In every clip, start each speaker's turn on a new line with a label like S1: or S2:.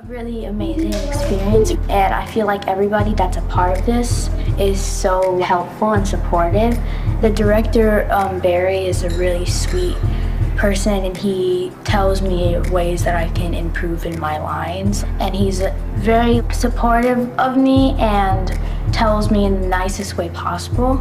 S1: Really amazing experience, and I feel like everybody that's a part of this is so helpful and supportive. The director, Barry, is a really sweet person, and he tells me ways that I can improve in my lines, and he's very supportive of me and tells me in the nicest way possible,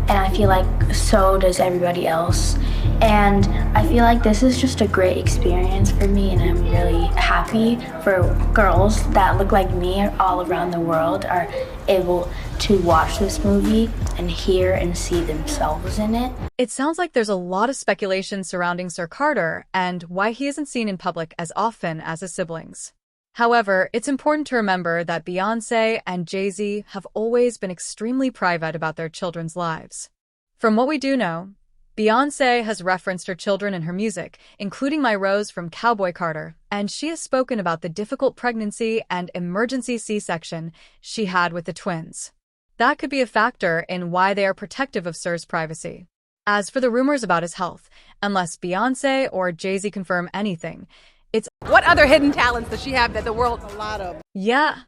S1: and I feel like so does everybody else. And I feel like this is just a great experience for me, and I'm really happy for girls that look like me all around the world are able to watch this movie and hear and see themselves in it.
S2: It sounds like there's a lot of speculation surrounding Sir Carter and why he isn't seen in public as often as his siblings. However, it's important to remember that Beyoncé and Jay-Z have always been extremely private about their children's lives. From what we do know, Beyoncé has referenced her children in her music, including My Rose from Cowboy Carter, and she has spoken about the difficult pregnancy and emergency C-section she had with the twins. That could be a factor in why they are protective of Sir's privacy. As for the rumors about his health, unless Beyoncé or Jay-Z confirm anything, it's
S3: what other hidden talents does she have that the world...
S4: A lot of.
S2: Yeah.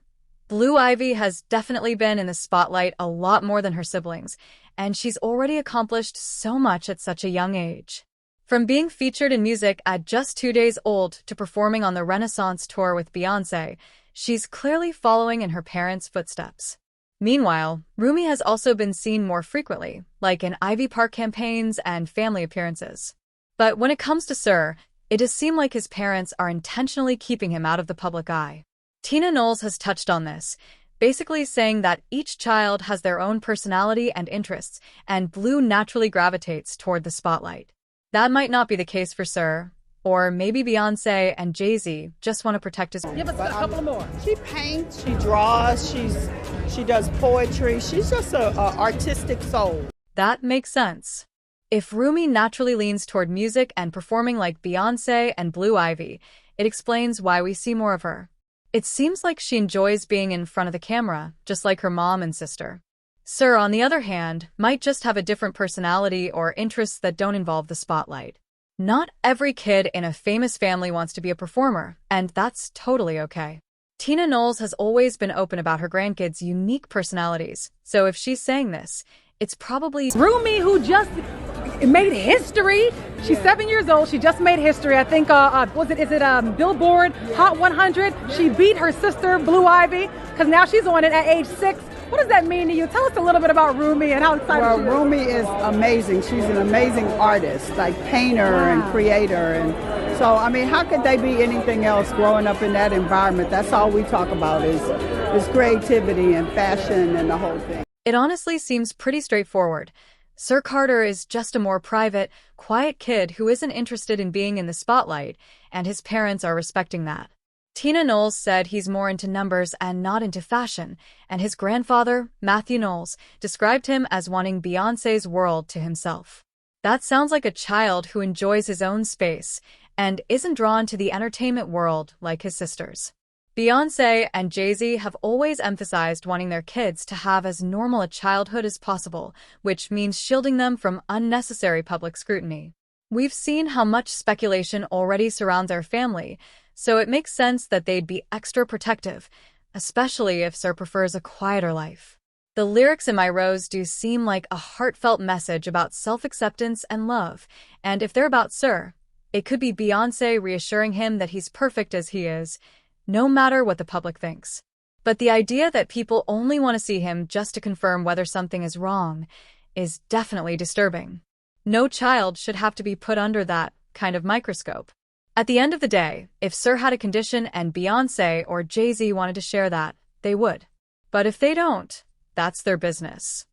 S2: Blue Ivy has definitely been in the spotlight a lot more than her siblings, and she's already accomplished so much at such a young age. From being featured in music at just 2 days old to performing on the Renaissance tour with Beyoncé, she's clearly following in her parents' footsteps. Meanwhile, Rumi has also been seen more frequently, like in Ivy Park campaigns and family appearances. But when it comes to Sir, it does seem like his parents are intentionally keeping him out of the public eye. Tina Knowles has touched on this, basically saying that each child has their own personality and interests, and Blue naturally gravitates toward the spotlight. That might not be the case for Sir, or maybe Beyoncé and Jay-Z just want to protect his...
S3: Give us a couple more.
S4: She paints, she draws, she does poetry. She's just a artistic soul.
S2: That makes sense. If Rumi naturally leans toward music and performing like Beyoncé and Blue Ivy, it explains why we see more of her. It seems like she enjoys being in front of the camera, just like her mom and sister. Sir, on the other hand, might just have a different personality or interests that don't involve the spotlight. Not every kid in a famous family wants to be a performer, and that's totally okay. Tina Knowles has always been open about her grandkids' unique personalities, so if she's saying this, it's probably
S3: Rumi, who just made history. She's 7 years old. She just made history. I think, Billboard Hot 100? She beat her sister, Blue Ivy, because now she's on it at age 6. What does that mean to you? Tell us a little bit about Rumi and how excited
S4: Well,
S3: she is.
S4: Rumi is amazing. She's an amazing artist, like painter and creator. And so, I mean, how could they be anything else growing up in that environment? That's all we talk about is creativity and fashion and the whole thing.
S2: It honestly seems pretty straightforward. Sir Carter is just a more private, quiet kid who isn't interested in being in the spotlight, and his parents are respecting that. Tina Knowles said he's more into numbers and not into fashion, and his grandfather, Matthew Knowles, described him as wanting Beyoncé's world to himself. That sounds like a child who enjoys his own space and isn't drawn to the entertainment world like his sisters. Beyoncé and Jay-Z have always emphasized wanting their kids to have as normal a childhood as possible, which means shielding them from unnecessary public scrutiny. We've seen how much speculation already surrounds our family, so it makes sense that they'd be extra protective, especially if Sir prefers a quieter life. The lyrics in My Rose do seem like a heartfelt message about self-acceptance and love, and if they're about Sir, it could be Beyoncé reassuring him that he's perfect as he is, no matter what the public thinks. But the idea that people only want to see him just to confirm whether something is wrong is definitely disturbing. No child should have to be put under that kind of microscope. At the end of the day, if Sir had a condition and Beyoncé or Jay-Z wanted to share that, they would. But if they don't, that's their business.